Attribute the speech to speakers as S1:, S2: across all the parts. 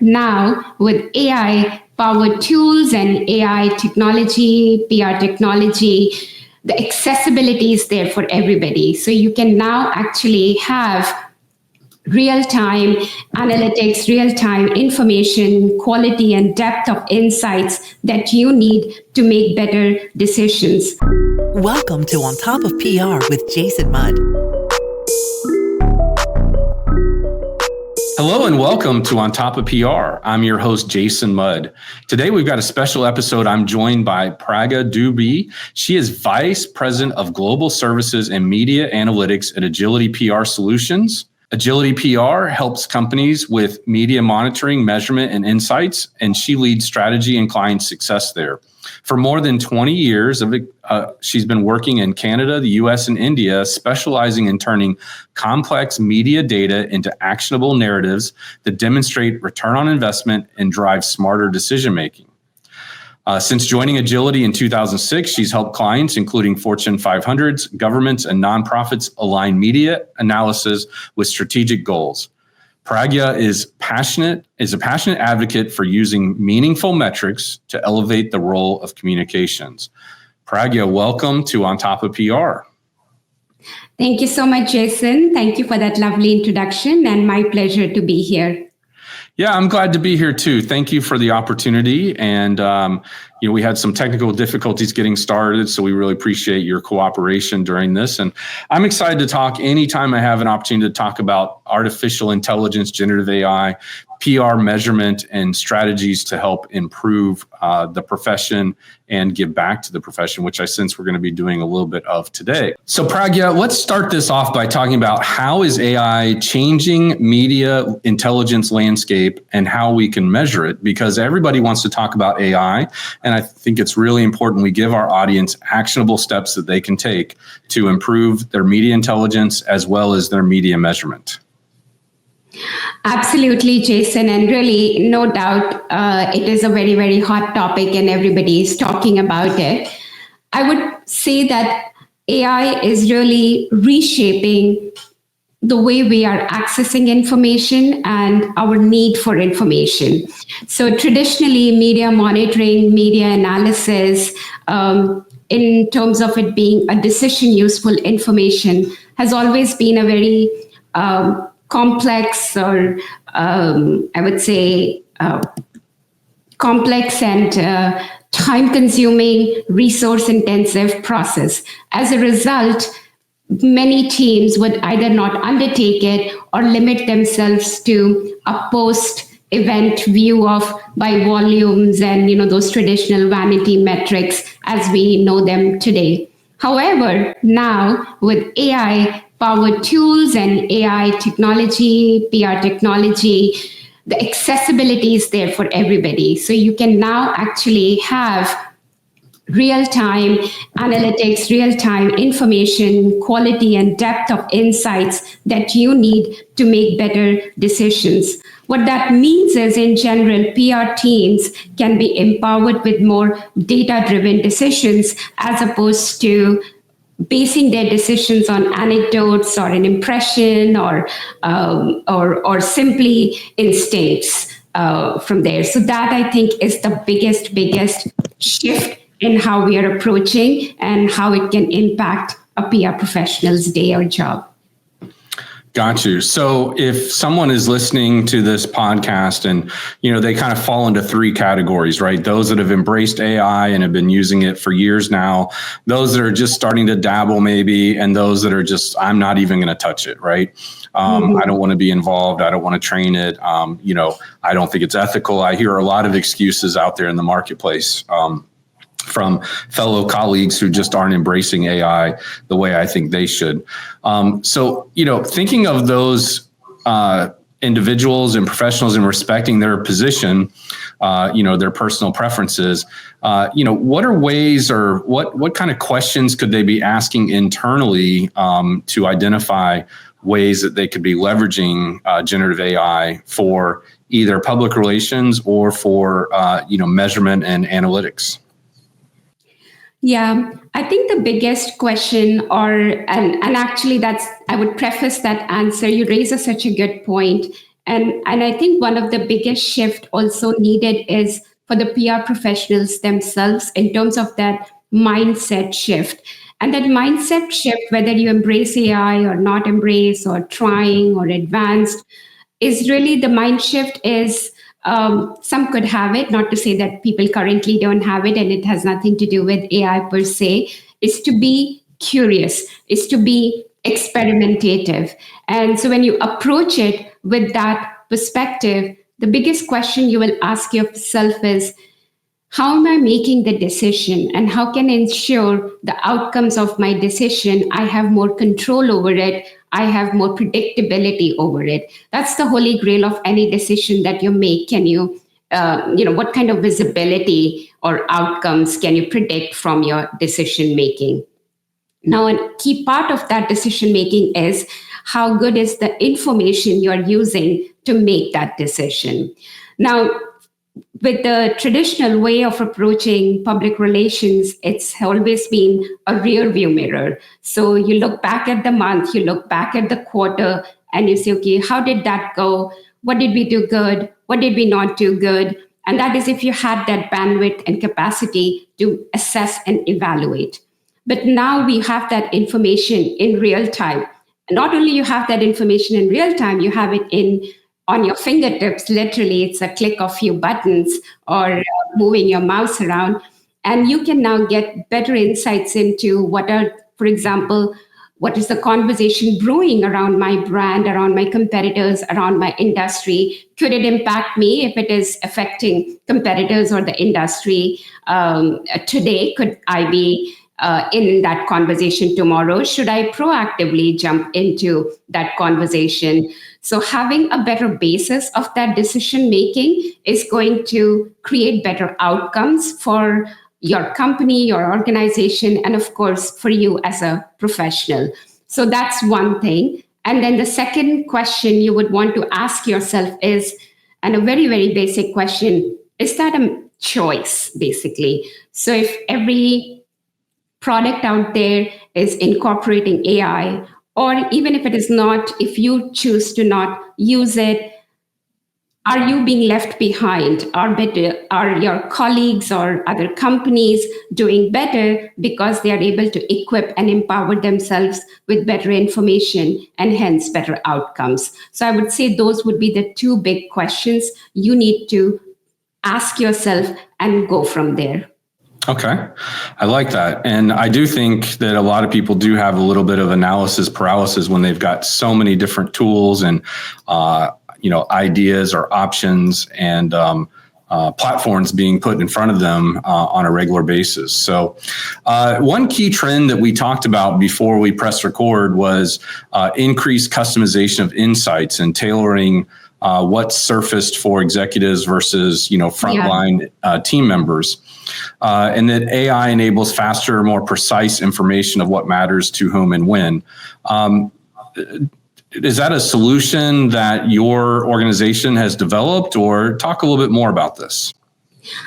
S1: now with AI powered tools and AI technology, PR technology, the accessibility is there for everybody. So you can now actually have real-time analytics, real-time information, quality and depth of insights that you need to make better decisions.
S2: Welcome to On Top of PR with Jason Mudd.
S3: Hello and welcome to On Top of PR. I'm your host, Jason Mudd. Today we've got a special episode. I'm joined by Pragya Dubey. She is Vice President of Global Services and Media Analytics at Agility PR Solutions. Agility PR helps companies with media monitoring, measurement, and insights, and she leads strategy and client success there. For more than 20 years, she's been working in Canada, the US, and India, specializing in turning complex media data into actionable narratives that demonstrate return on investment and drive smarter decision-making. Since joining Agility in 2006, she's helped clients, including Fortune 500s, governments, and nonprofits, align media analysis with strategic goals. Pragya is a passionate advocate for using meaningful metrics to elevate the role of communications. Pragya, welcome to On Top of PR.
S1: Thank you so much, Jason. Thank you for that lovely introduction, and my pleasure to be here.
S3: Yeah, I'm glad to be here too. Thank you for the opportunity. And, we had some technical difficulties getting started, so we really appreciate your cooperation during this. And I'm excited to talk anytime I have an opportunity to talk about artificial intelligence, generative AI, PR measurement, and strategies to help improve the profession and give back to the profession, which I sense we're going to be doing a little bit of today. So Pragya, let's start this off by talking about how is AI changing media intelligence landscape and how we can measure it, because everybody wants to talk about AI. And I think it's really important we give our audience actionable steps that they can take to improve their media intelligence as well as their media measurement.
S1: Absolutely, Jason. And really, no doubt, it is a very, very hot topic and everybody is talking about it. I would say that AI is really reshaping the way we are accessing information and our need for information. So traditionally, media monitoring, media analysis, in terms of it being a decision useful information, has always been a very complex, or I would say complex and time-consuming, resource-intensive process. As a result, many teams would either not undertake it or limit themselves to a post-event view of by volumes and those traditional vanity metrics as we know them today. However, now with AI powered tools and AI technology, PR technology, the accessibility is there for everybody. So you can now actually have real-time analytics, real-time information, quality and depth of insights that you need to make better decisions. What that means is, in general, PR teams can be empowered with more data-driven decisions as opposed to basing their decisions on anecdotes or an impression or simply instincts from there. So that, I think, is the biggest shift in how we are approaching and how it can impact a PR professional's day or job.
S3: Got you. So if someone is listening to this podcast and, they kind of fall into three categories, right? Those that have embraced AI and have been using it for years now, those that are just starting to dabble maybe, and those that are just, I'm not even going to touch it, right? I don't want to be involved. I don't want to train it. I don't think it's ethical. I hear a lot of excuses out there in the marketplace from fellow colleagues who just aren't embracing AI the way I think they should. So, thinking of those individuals and professionals and respecting their position, their personal preferences, what are ways, or what kind of questions could they be asking internally to identify ways that they could be leveraging generative AI for either public relations or for measurement and analytics?
S1: Yeah, I think the biggest question, and actually I would preface that answer. You raise such a good point, And I think one of the biggest shift also needed is for the PR professionals themselves in terms of that mindset shift. And that mindset shift, whether you embrace AI or not embrace or trying or advanced, is really the mind shift is some could have it, not to say that people currently don't have it, and it has nothing to do with AI per se, is to be curious, is to be experimentative. And so when you approach it with that perspective, the biggest question you will ask yourself is, how am I making the decision and how can I ensure the outcomes of my decision? I have more control over it. I have more predictability over it. That's the holy grail of any decision that you make. Can you, what kind of visibility or outcomes can you predict from your decision making? Now, a key part of that decision making is how good is the information you're using to make that decision. Now, with the traditional way of approaching public relations, it's always been a rear view mirror. So you look back at the month, you look back at the quarter, and you say, okay, how did that go? What did we do good? What did we not do good? And that is if you had that bandwidth and capacity to assess and evaluate. But now we have that information in real time. Not only you have that information in real time, you have it on your fingertips. Literally, it's a click of few buttons or moving your mouse around. And you can now get better insights into for example, what is the conversation brewing around my brand, around my competitors, around my industry? Could it impact me if it is affecting competitors or the industry today? Could I be in that conversation tomorrow? Should I proactively jump into that conversation? So having a better basis of that decision making is going to create better outcomes for your company, your organization, and of course, for you as a professional. So that's one thing. And then the second question you would want to ask yourself is, and a very, very basic question, is that a choice, basically? So if every product out there is incorporating AI, or even if it is not, if you choose to not use it, are you being left behind? Are your colleagues or other companies doing better because they are able to equip and empower themselves with better information and hence better outcomes? So I would say those would be the two big questions you need to ask yourself and go from there.
S3: Okay. I like that. And I do think that a lot of people do have a little bit of analysis paralysis when they've got so many different tools and, ideas or options and platforms being put in front of them on a regular basis. So one key trend that we talked about before we pressed record was increased customization of insights and tailoring what's surfaced for executives versus, frontline team members. And that AI enables faster, more precise information of what matters to whom and when. Is that a solution that your organization has developed, or talk a little bit more about this?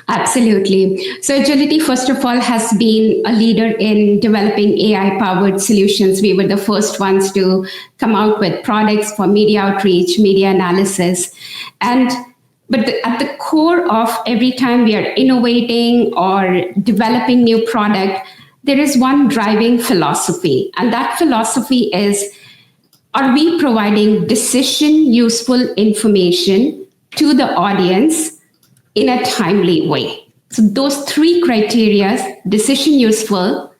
S1: Absolutely. So Agility, first of all, has been a leader in developing AI-powered solutions. We were the first ones to come out with products for media outreach, media analysis. But at the core of every time we are innovating or developing new product, there is one driving philosophy. And that philosophy is, are we providing decision useful information to the audience in a timely way? So those three criteria, decision useful,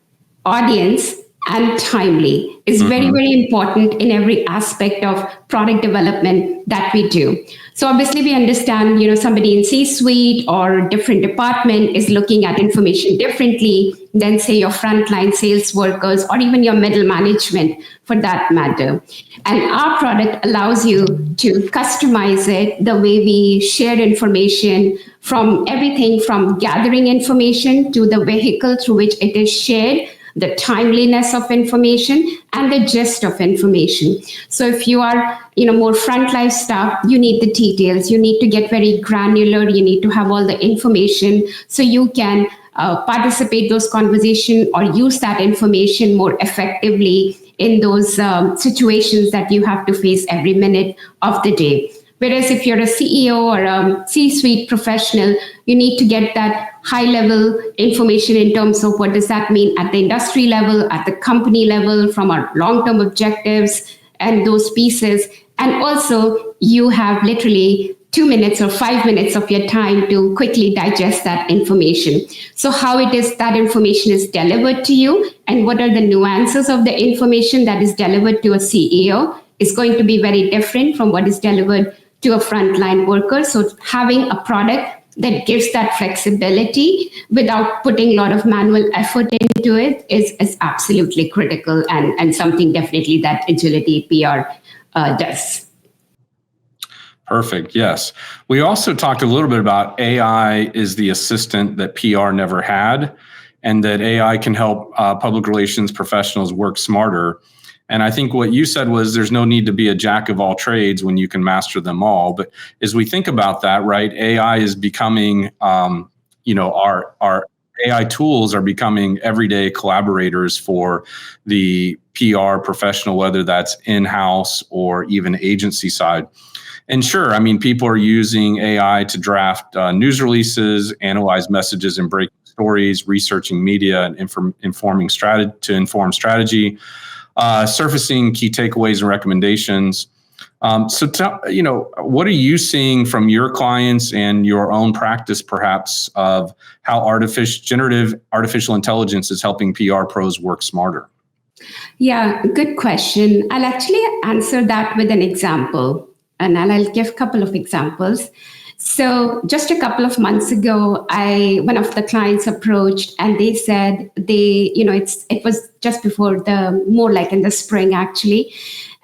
S1: audience, and timely, is very, very important in every aspect of product development that we do. So obviously we understand, somebody in C-suite or different department is looking at information differently than say your frontline sales workers or even your middle management for that matter. And our product allows you to customize it the way we share information, from everything from gathering information to the vehicle through which it is shared, the timeliness of information, and the gist of information. So if you are, more frontline staff, you need the details. You need to get very granular. You need to have all the information so you can participate those conversations or use that information more effectively in those situations that you have to face every minute of the day. Whereas if you're a CEO or a C-suite professional, you need to get that high-level information in terms of what does that mean at the industry level, at the company level, from our long-term objectives and those pieces. And also, you have literally 2 minutes or 5 minutes of your time to quickly digest that information. So how it is that information is delivered to you and what are the nuances of the information that is delivered to a CEO is going to be very different from what is delivered to a frontline worker. So having a product that gives that flexibility without putting a lot of manual effort into it is absolutely critical and something definitely that Agility PR does.
S3: Perfect. Yes. We also talked a little bit about AI is the assistant that PR never had, and that AI can help public relations professionals work smarter. And I think what you said was there's no need to be a jack of all trades when you can master them all. But as we think about that, right, AI is becoming, our AI tools are becoming everyday collaborators for the PR professional, whether that's in-house or even agency side. And sure, I mean, people are using AI to draft news releases, analyze messages and breaking stories, researching media, and inform strategy, surfacing key takeaways and recommendations. What are you seeing from your clients and your own practice, perhaps, of how generative artificial intelligence is helping PR pros work smarter?
S1: Yeah, good question. I'll actually answer that with an example. And I'll give a couple of examples. So just a couple of months ago, one of the clients approached and they said it was just before more like in the spring actually.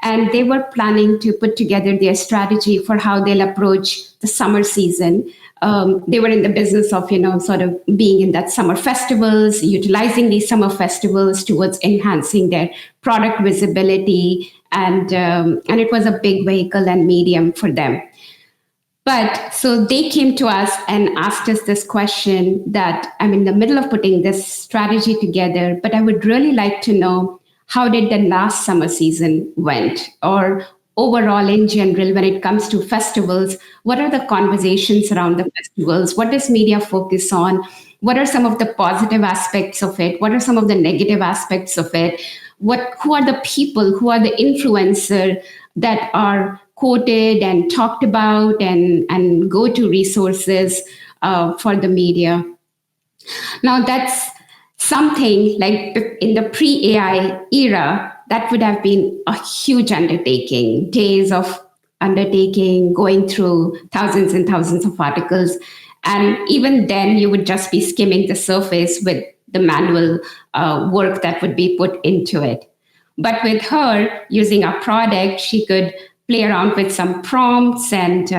S1: And they were planning to put together their strategy for how they'll approach the summer season. They were in the business of, sort of being in that summer festivals, utilizing these summer festivals towards enhancing their product visibility. And it was a big vehicle and medium for them. But so they came to us and asked us this question that I'm in the middle of putting this strategy together, but I would really like to know how did the last summer season went, or overall in general, when it comes to festivals, what are the conversations around the festivals? What does media focus on? What are some of the positive aspects of it? What are some of the negative aspects of it? Who are the people, who are the influencers that are quoted and talked about and go-to resources for the media? Now, that's something like in the pre-AI era, that would have been a huge undertaking, days of undertaking, going through thousands and thousands of articles. And even then, you would just be skimming the surface with the manual work that would be put into it. But with her, using our product, she could play around with some prompts and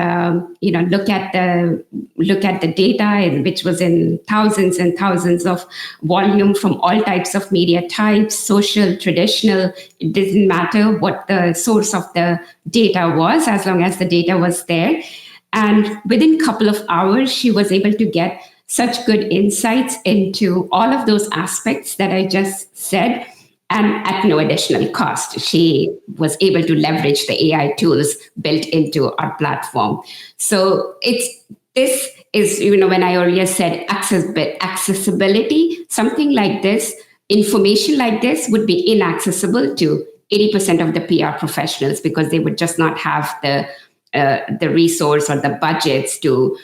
S1: look at the data, which was in thousands and thousands of volume from all types of media types, social, traditional. It didn't matter what the source of the data was, as long as the data was there. And within a couple of hours, she was able to get such good insights into all of those aspects that I just said, and at no additional cost. She was able to leverage the AI tools built into our platform. So this is, when I earlier said accessibility, something like this, information like this would be inaccessible to 80% of the PR professionals because they would just not have the resource or the budgets to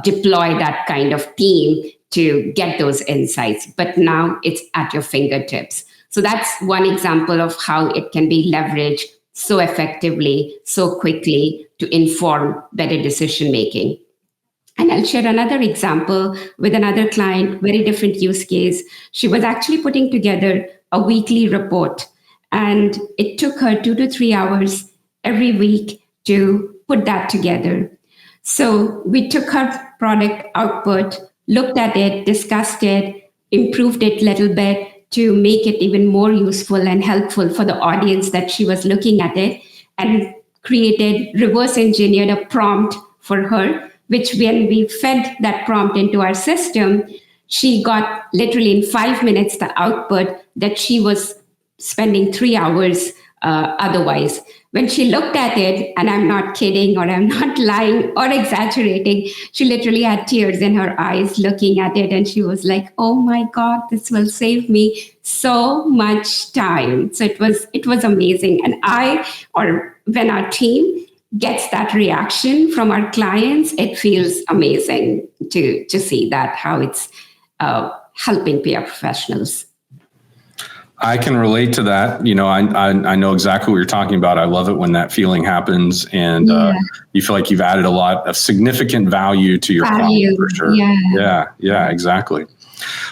S1: deploy that kind of team to get those insights. But now it's at your fingertips. So that's one example of how it can be leveraged so effectively, so quickly to inform better decision making. And I'll share another example with another client, very different use case. She was actually putting together a weekly report, and it took her 2 to 3 hours every week to put that together. So we took her product output, looked at it, discussed it, improved it a little bit to make it even more useful and helpful for the audience that she was looking at it, and reverse engineered a prompt for her, which when we fed that prompt into our system, she got literally in 5 minutes the output that she was spending 3 hours otherwise. When she looked at it, and I'm not kidding or I'm not lying or exaggerating, she literally had tears in her eyes looking at it. And she was like, oh my God, this will save me so much time. So it was amazing. And when our team gets that reaction from our clients, it feels amazing to see that, how it's helping PR professionals.
S3: I can relate to that. You know, I know exactly what you're talking about. I love it when that feeling happens, and you feel like you've added a lot of significant value to your client, for sure. Yeah, exactly.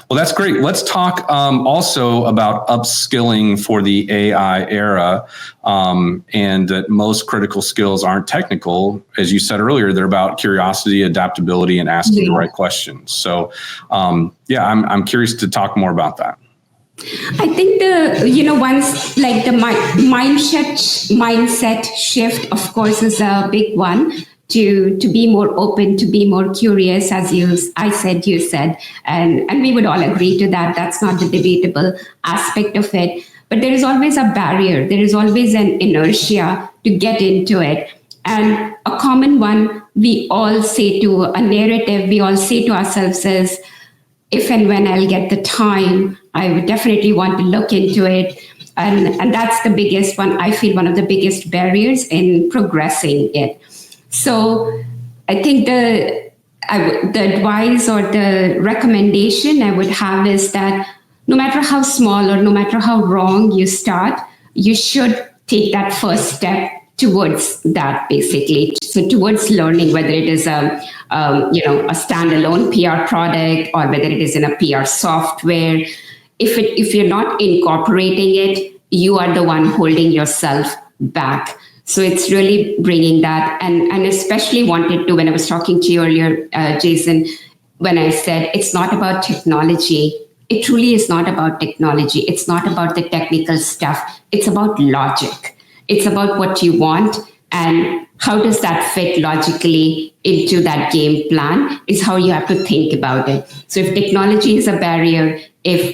S3: Well, that's great. Let's talk also about upskilling for the AI era, and that most critical skills aren't technical. As you said earlier, they're about curiosity, adaptability, and asking the right questions. So, I'm curious to talk more about that.
S1: I think once like the mindset shift, of course, is a big one. To be more open, to be more curious, as you said, and we would all agree to that. That's not the debatable aspect of it. But there is always a barrier. There is always an inertia to get into it. And a common one we all say to a narrative, we all say to ourselves is, if and when I'll get the time, I would definitely want to look into it. And that's the biggest one. I feel one of the biggest barriers in progressing it. So I think the advice or the recommendation I would have is that no matter how small or no matter how wrong you start, you should take that first step towards that, basically. So towards learning, whether it is a standalone PR product or whether it is in a PR software. If you're not incorporating it, you are the one holding yourself back. So it's really bringing that, and especially wanted to, when I was talking to you earlier, Jason, when I said it's not about technology, it truly is not about technology. It's not about the technical stuff. It's about logic. It's about what you want and how does that fit logically into that game plan is how you have to think about it. So if technology is a barrier, if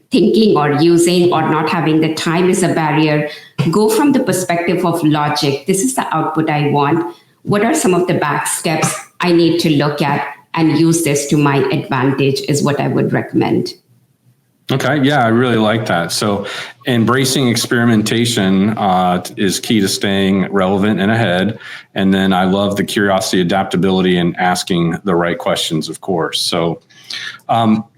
S1: thinking or using or not having the time is a barrier, go from the perspective of logic. This is the output I want. What are some of the back steps I need to look at and use this to my advantage is what I would recommend.
S3: Okay. Yeah, I really like that. So embracing experimentation is key to staying relevant and ahead. And then I love the curiosity, adaptability, and asking the right questions, of course. So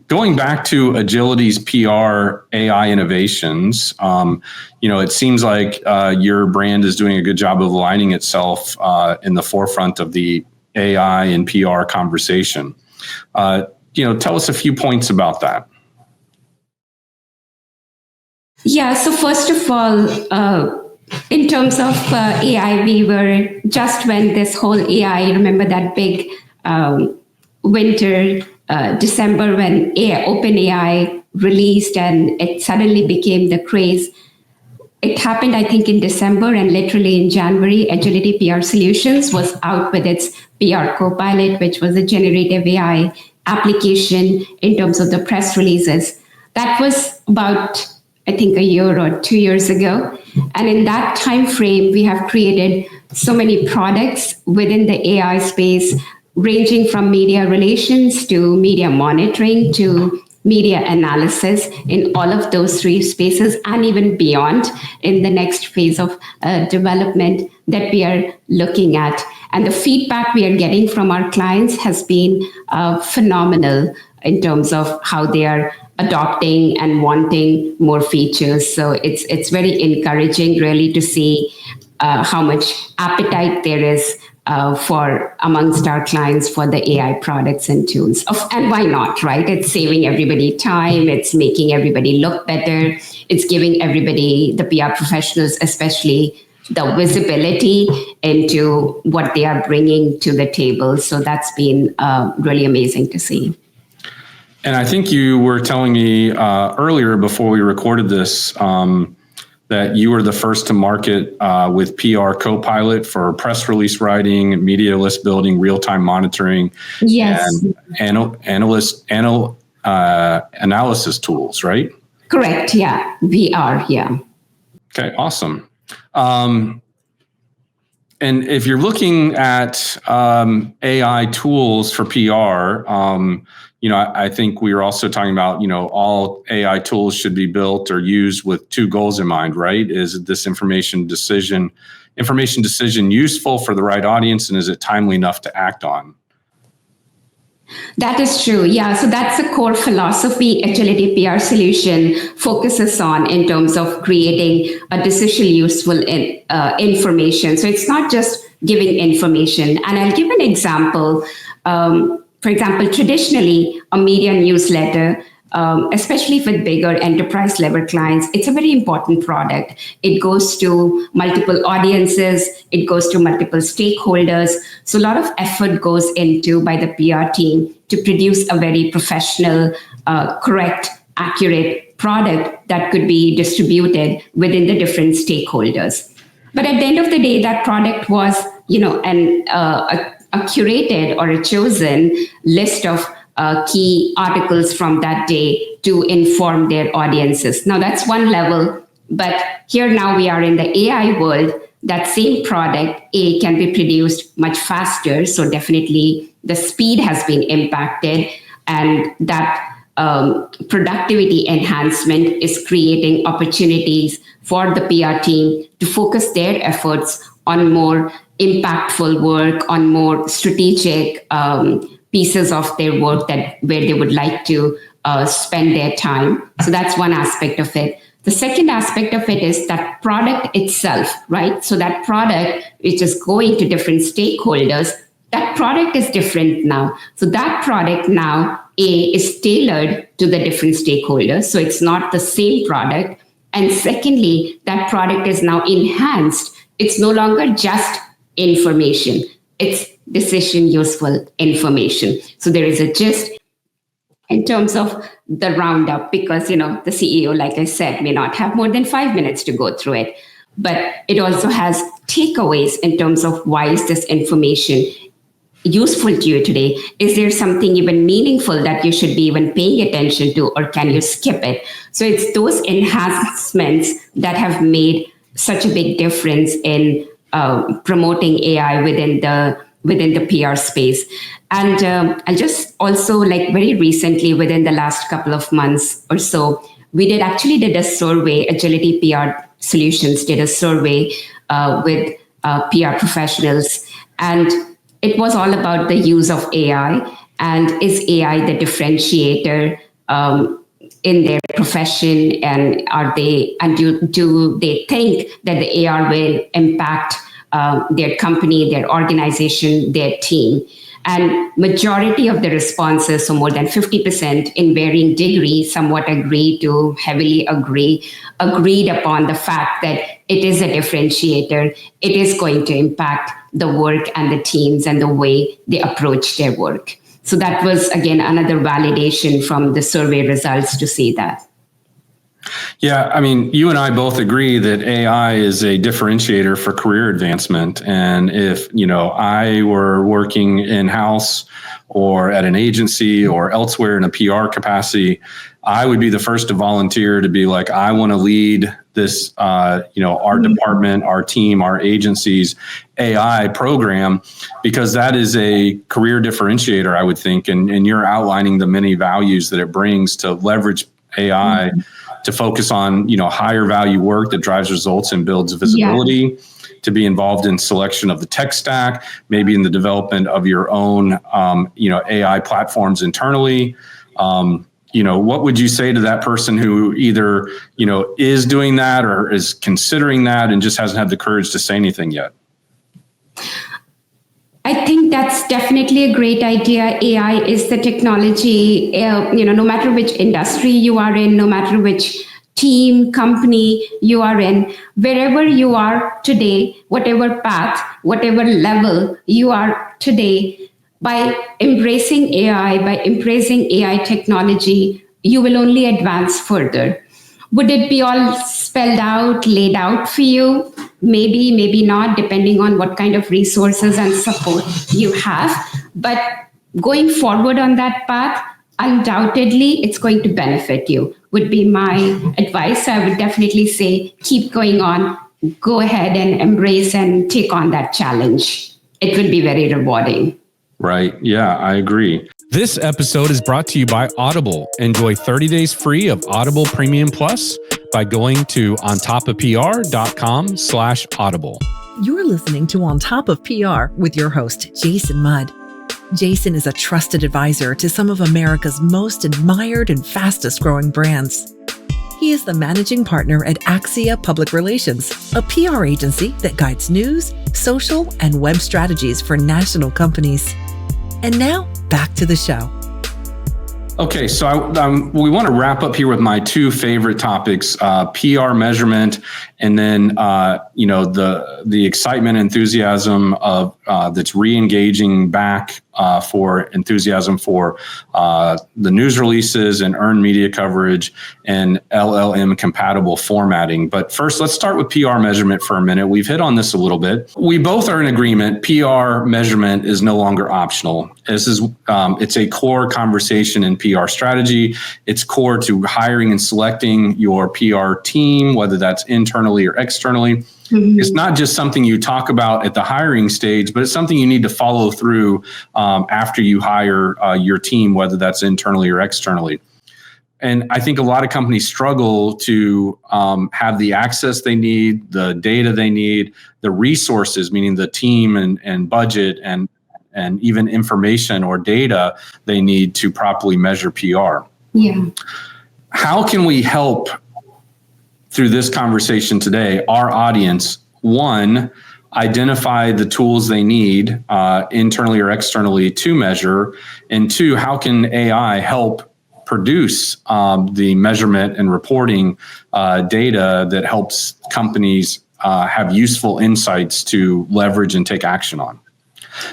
S3: going back to Agility's PR AI innovations, it seems like your brand is doing a good job of aligning itself in the forefront of the AI and PR conversation. Tell us a few points about that.
S1: Yeah, so first of all, in terms of AI, we were just when this whole AI, remember that big winter, December, when OpenAI released and it suddenly became the craze. It happened, I think, in December, and literally in January, Agility PR Solutions was out with its PR Copilot, which was a generative AI application in terms of the press releases. That was about, I think, a year or 2 years ago. And in that time frame, we have created so many products within the AI space, ranging from media relations to media monitoring to media analysis, in all of those three spaces and even beyond in the next phase of development that we are looking at. And the feedback we are getting from our clients has been phenomenal in terms of how they are adopting and wanting more features. So it's very encouraging, really, to see how much appetite there is for amongst our clients for the AI products and tools. And why not, right? It's saving everybody time. It's making everybody look better. It's giving everybody, the PR professionals especially, the visibility into what they are bringing to the table. So that's been really amazing to see.
S3: And I think you were telling me earlier before we recorded this that you were the first to market with PR Copilot for press release writing, media list building, real-time monitoring,
S1: yes,
S3: and analysis tools, right?
S1: Correct. Yeah, we are. Yeah.
S3: Okay, awesome. And if you're looking at AI tools for PR, I think we were also talking about, all AI tools should be built or used with two goals in mind, right? Is this information decision useful for the right audience, and is it timely enough to act on?
S1: That is true. Yeah. So that's a core philosophy Agility PR solution focuses on in terms of creating a decision useful information. So it's not just giving information. And I'll give an example. For example, traditionally, a media newsletter, especially with bigger enterprise level clients, it's a very important product. It goes to multiple audiences, it goes to multiple stakeholders. So a lot of effort goes into by the PR team to produce a very professional, correct, accurate product that could be distributed within the different stakeholders. But at the end of the day, that product was, a curated or a chosen list of key articles from that day to inform their audiences. Now that's one level, but here now we are in the AI world. That same product, can be produced much faster. So definitely the speed has been impacted, and that productivity enhancement is creating opportunities for the PR team to focus their efforts on more impactful work, on more strategic pieces of their work where they would like to spend their time. So that's one aspect of it. The second aspect of it is that product itself, right? So that product, which is going to different stakeholders, that product is different now. So that product now, is tailored to the different stakeholders. So it's not the same product. And secondly, that product is now enhanced. It's no longer just information. It's decision useful information. So there is a gist in terms of the roundup, because, the CEO, like I said, may not have more than 5 minutes to go through it. But it also has takeaways in terms of why is this information useful to you today? Is there something even meaningful that you should be even paying attention to, or can you skip it? So it's those enhancements that have made such a big difference in promoting AI within the PR space. And I'll just also, like, very recently, within the last couple of months or so, we did a survey. Agility PR Solutions did a survey with PR professionals, and it was all about the use of AI, and is AI the differentiator in their profession, and do they think that the AI will impact their company, their organization, their team? And majority of the responses, so more than 50% in varying degrees, somewhat agree to heavily agreed upon the fact that it is a differentiator. It is going to impact the work and the teams and the way they approach their work. So that was, again, another validation from the survey results to see that.
S3: Yeah, I mean, you and I both agree that AI is a differentiator for career advancement. And if, I were working in-house or at an agency or elsewhere in a PR capacity, I would be the first to volunteer to be like, I want to lead this, our department, our team, our agency's AI program, because that is a career differentiator, I would think. And you're outlining the many values that it brings to leverage AI to focus on, higher value work that drives results and builds visibility, to be involved in selection of the tech stack, maybe in the development of your own, AI platforms internally. What would you say to that person who either, is doing that or is considering that and just hasn't had the courage to say anything yet?
S1: I think that's definitely a great idea. AI is the technology, no matter which industry you are in, no matter which team, company you are in, wherever you are today, whatever path, whatever level you are today, by embracing AI technology, you will only advance further. Would it be all spelled out, laid out for you? Maybe, maybe not, depending on what kind of resources and support you have. But going forward on that path, undoubtedly it's going to benefit you, would be my advice. I would definitely say keep going on, go ahead and embrace and take on that challenge. It would be very rewarding.
S3: Right. Yeah, I agree. This episode is brought to you by Audible. Enjoy 30 days free of Audible Premium Plus by going to ontopofpr.com/audible.
S2: You're listening to On Top of PR with your host, Jason Mudd. Jason is a trusted advisor to some of America's most admired and fastest growing brands. He is the managing partner at Axia Public Relations, a PR agency that guides news, social, and web strategies for national companies. And now, back to the show.
S3: Okay, so we want to wrap up here with my two favorite topics: PR measurement, and then the excitement, enthusiasm of that's re-engaging back for enthusiasm for the news releases and earned media coverage and LLM compatible formatting. But first, let's start with PR measurement for a minute. We've hit on this a little bit. We both are in agreement. PR measurement is no longer optional. This is it's a core conversation in PR strategy. It's core to hiring and selecting your PR team, whether that's internally or externally. Mm-hmm. It's not just something you talk about at the hiring stage, but it's something you need to follow through after you hire your team, whether that's internally or externally. And I think a lot of companies struggle to have the access they need, the data they need, the resources, meaning the team and budget and even information or data they need to properly measure PR.
S1: Yeah.
S3: How can we help through this conversation today, our audience, one, identify the tools they need internally or externally to measure, and two, how can AI help produce the measurement and reporting data that helps companies have useful insights to leverage and take action on?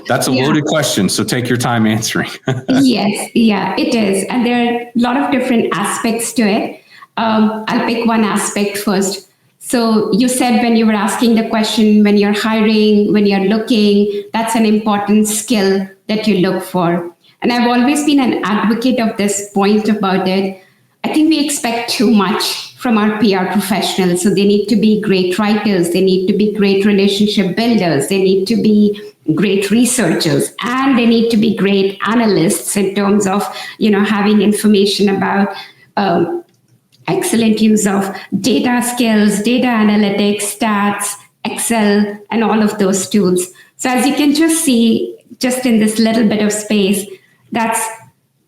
S3: That's a loaded question, so take your time answering.
S1: Yes, yeah, it is. And there are a lot of different aspects to it. I'll pick one aspect first. So you said when you were asking the question, when you're hiring, when you're looking, that's an important skill that you look for. And I've always been an advocate of this point about it. I think we expect too much from our PR professionals. So they need to be great writers. They need to be great relationship builders. They need to be great researchers, and they need to be great analysts in terms of, having information about excellent use of data skills, data analytics, stats, Excel, and all of those tools. So as you can just see, just in this little bit of space, that's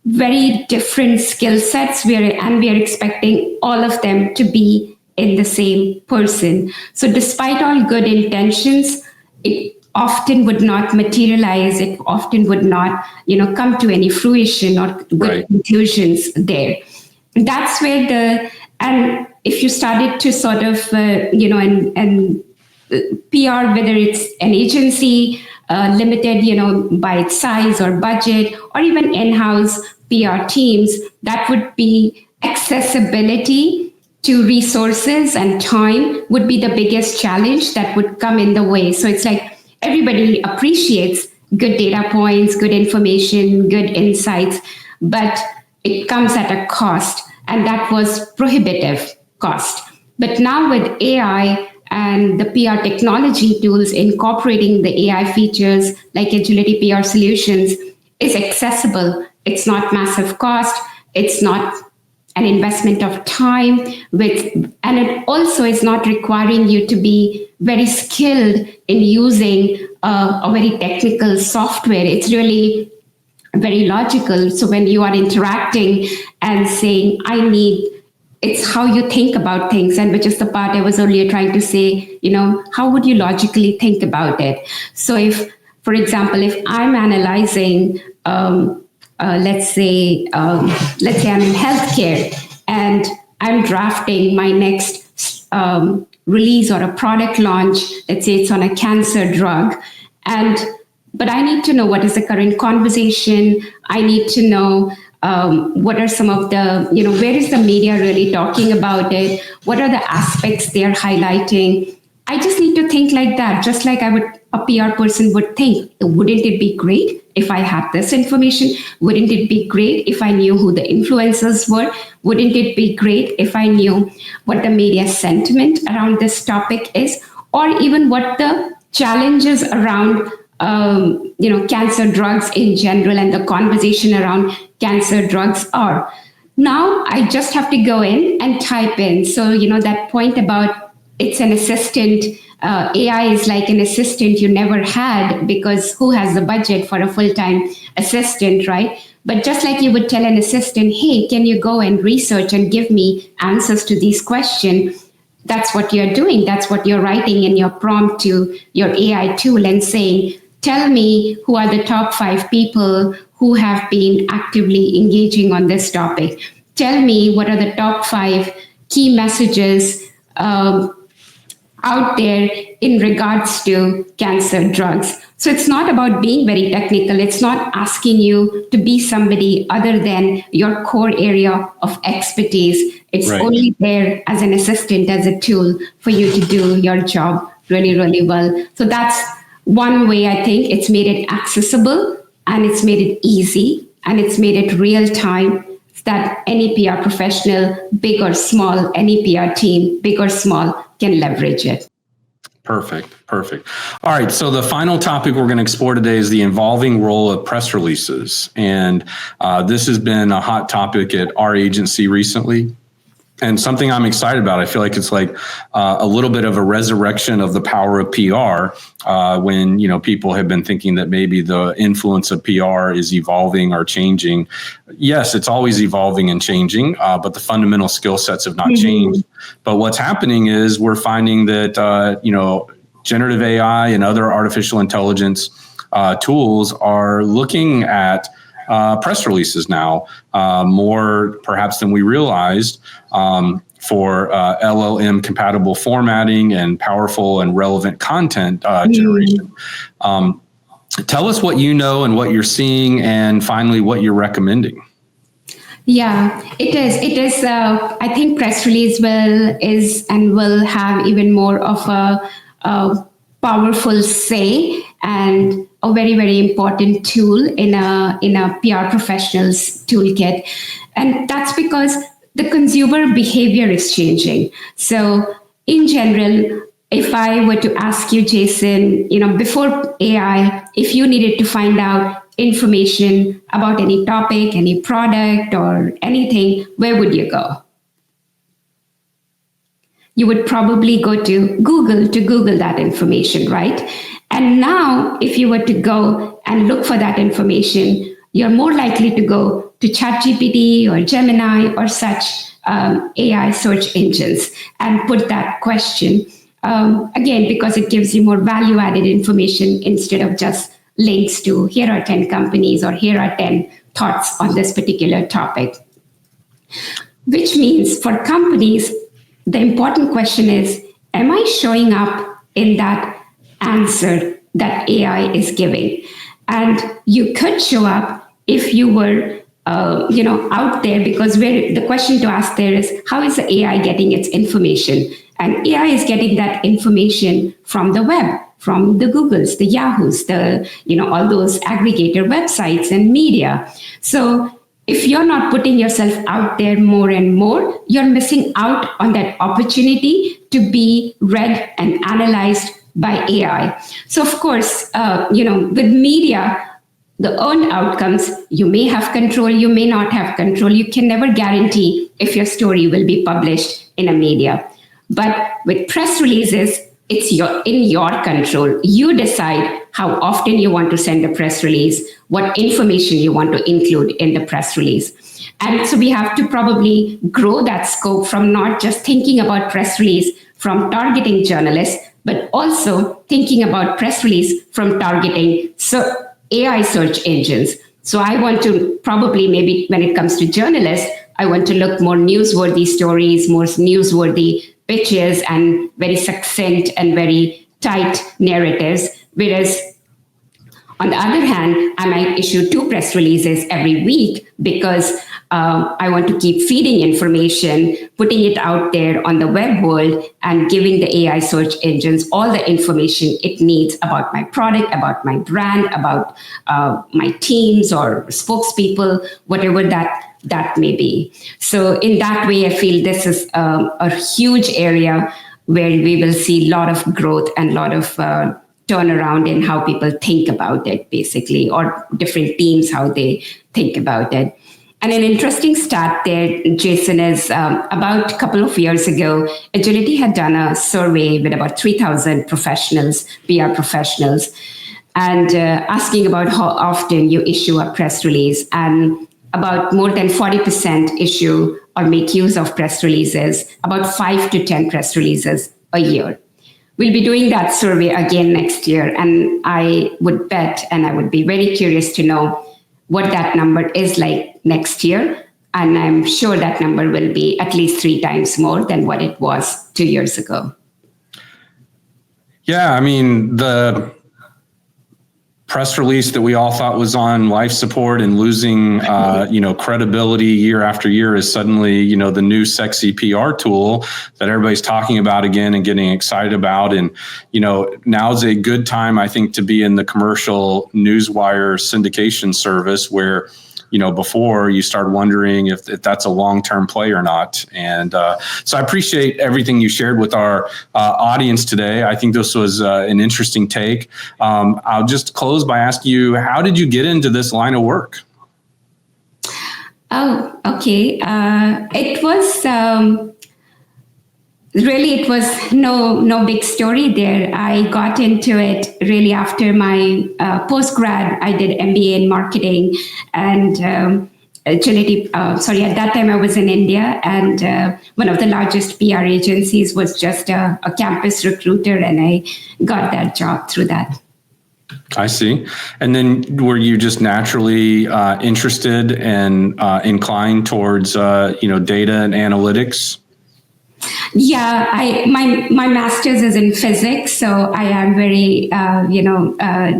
S1: very different skill sets, and we are expecting all of them to be in the same person. So despite all good intentions, it often would not materialize. It often would not, come to any fruition or good conclusions there. That's where and if you started to sort of, and PR, whether it's an agency, limited, by its size or budget, or even in-house PR teams, that would be accessibility to resources and time would be the biggest challenge that would come in the way. So it's like everybody appreciates good data points, good information, good insights, but it comes at a cost, and that was prohibitive cost. But now with AI and the PR technology tools incorporating the AI features like Agility PR Solutions is accessible. It's not massive cost. It's not an investment of time and it also is not requiring you to be very skilled in using a very technical software. It's really very logical. So when you are interacting and saying, it's how you think about things, and which is the part I was earlier trying to say, how would you logically think about it? So if, for example, if I'm analyzing, let's say I'm in healthcare and I'm drafting my next release or a product launch, let's say it's on a cancer drug, but I need to know what is the current conversation. I need to know what are some of the, where is the media really talking about it? What are the aspects they're highlighting? I just need to think like that, just like a PR person would think. Wouldn't it be great if I had this information? Wouldn't it be great if I knew who the influencers were? Wouldn't it be great if I knew what the media sentiment around this topic is, or even what the challenges around cancer drugs in general and the conversation around cancer drugs are? Now I just have to go in and type in. So, that point about it's an assistant, AI is like an assistant you never had, because who has the budget for a full-time assistant, right? But just like you would tell an assistant, hey, can you go and research and give me answers to these questions? That's what you're doing. That's what you're writing in your prompt to your AI tool and saying, tell me who are the top 5 people who have been actively engaging on this topic. Tell me what are the top 5 key messages out there in regards to cancer drugs. So it's not about being very technical. It's not asking you to be somebody other than your core area of expertise. It's
S3: Right.
S1: only there as an assistant, as a tool for you to do your job really, really well. So that's one way. I think it's made it accessible, and it's made it easy, and it's made it real time, that any PR professional, big or small, any PR team, big or small, can leverage it.
S3: Perfect. All right. So the final topic we're going to explore today is the evolving role of press releases. And this has been a hot topic at our agency recently, and something I'm excited about. I feel like it's like a little bit of a resurrection of the power of PR when, people have been thinking that maybe the influence of PR is evolving or changing. Yes, it's always evolving and changing, but the fundamental skill sets have not changed. But what's happening is we're finding that, generative AI and other artificial intelligence tools are looking at press releases now, more perhaps than we realized, for LLM compatible formatting and powerful and relevant content generation. Tell us what you know and what you're seeing, and finally what you're recommending.
S1: Yeah, it is. I think press release will have even more of a powerful say and a very, very important tool in a PR professional's toolkit. And that's because the consumer behavior is changing. So in general, if I were to ask you, Jason, before AI, if you needed to find out information about any topic, any product or anything, where would you go? You would probably go to Google that information, right? And now, if you were to go and look for that information, you're more likely to go to ChatGPT or Gemini or such AI search engines and put that question. Again, because it gives you more value-added information instead of just links to here are 10 companies or here are 10 thoughts on this particular topic. Which means for companies, the important question is, am I showing up in that answer that AI is giving? And you could show up if you were out there, because the question to ask there is, how is the AI getting its information? And AI is getting that information from the web, from the Googles, the Yahoos, all those aggregator websites and media. So if you're not putting yourself out there more and more, you're missing out on that opportunity to be read and analyzed by AI. So of course, with media, the earned outcomes, you may have control, you may not have control. You can never guarantee if your story will be published in a media. But with press releases, it's in your control. You decide how often you want to send a press release, what information you want to include in the press release. And so we have to probably grow that scope from not just thinking about press release from targeting journalists, but also thinking about press release from targeting AI search engines. So I want to probably, maybe when it comes to journalists, I want to look more newsworthy stories, more newsworthy pitches, and very succinct and very tight narratives. Whereas on the other hand, I might issue 2 press releases every week because I want to keep feeding information, putting it out there on the web world, and giving the AI search engines all the information it needs about my product, about my brand, about my teams or spokespeople, whatever that may be. So in that way, I feel this is a huge area where we will see a lot of growth and a lot of turnaround in how people think about it, basically, or different teams, how they think about it. And an interesting stat there, Jason, is about a couple of years ago, Agility had done a survey with about 3,000 professionals, PR professionals, and asking about how often you issue a press release. And about more than 40% issue or make use of press releases, about 5 to 10 press releases a year. We'll be doing that survey again next year, and I would bet, and I would be very curious to know what that number is like next year. And I'm sure that number will be at least 3 times more than what it was 2 years ago.
S3: Yeah, I mean, the press release that we all thought was on life support and losing, credibility year after year is suddenly, the new sexy PR tool that everybody's talking about again and getting excited about. And, now's a good time, I think, to be in the commercial newswire syndication service where, before you start wondering if that's a long-term play or not. And so I appreciate everything you shared with our audience today. I think this was an interesting take. I'll just close by asking you, how did you get into this line of work?
S1: Oh, okay. It was really, it was no big story there. I got into it really after my post-grad. I did MBA in marketing, and Agility, at that time I was in India, and one of the largest PR agencies was just a campus recruiter, and I got that job through that.
S3: I see. And then were you just naturally interested and inclined towards, data and analytics?
S1: Yeah, my master's is in physics, so I am very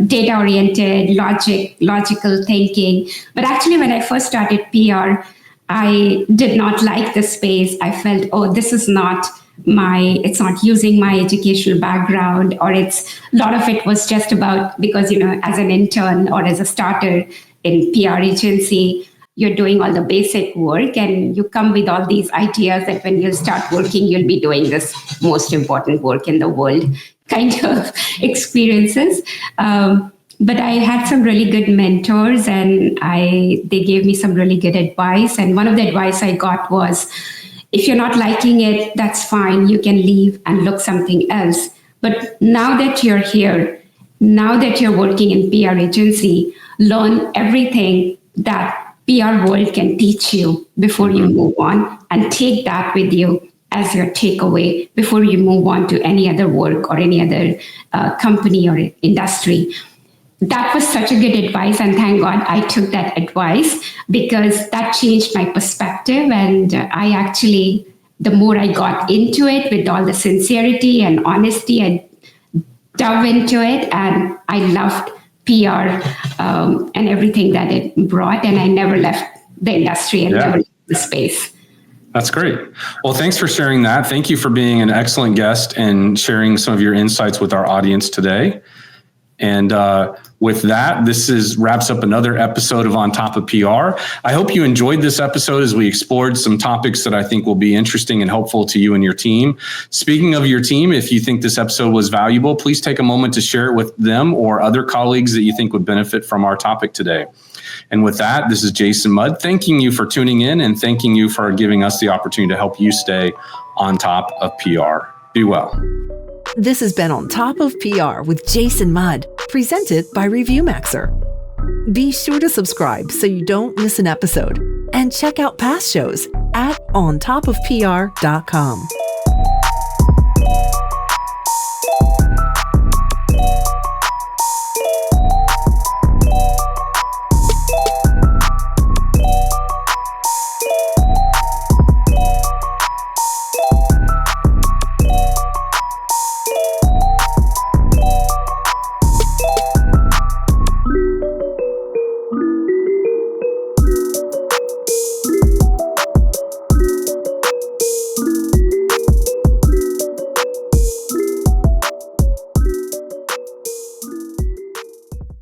S1: data oriented, logical thinking. But actually, when I first started PR, I did not like the space. I felt, this is not it's not using my educational background, or a lot of it was just about, because as an intern or as a starter in PR agency, you're doing all the basic work and you come with all these ideas that when you start working, you'll be doing this most important work in the world kind of experiences. But I had some really good mentors, and they gave me some really good advice. And one of the advice I got was, if you're not liking it, that's fine. You can leave and look something else. But now that you're here, now that you're working in PR agency, learn everything that PR world can teach you before you move on, and take that with you as your takeaway before you move on to any other work or any other company or industry. That was such a good advice, and thank God I took that advice, because that changed my perspective. And I actually, the more I got into it with all the sincerity and honesty, I dove into it, and I loved PR and everything that it brought, and I never left the industry and never left the space.
S3: That's great. Well, thanks for sharing that. Thank you for being an excellent guest and sharing some of your insights with our audience today. And with that, wraps up another episode of On Top of PR. I hope you enjoyed this episode as we explored some topics that I think will be interesting and helpful to you and your team. Speaking of your team, if you think this episode was valuable, please take a moment to share it with them or other colleagues that you think would benefit from our topic today. And with that, this is Jason Mudd, thanking you for tuning in and thanking you for giving us the opportunity to help you stay on top of PR. Be well.
S2: This has been On Top of PR with Jason Mudd, presented by ReviewMaxer. Be sure to subscribe so you don't miss an episode, and check out past shows at ontopofpr.com.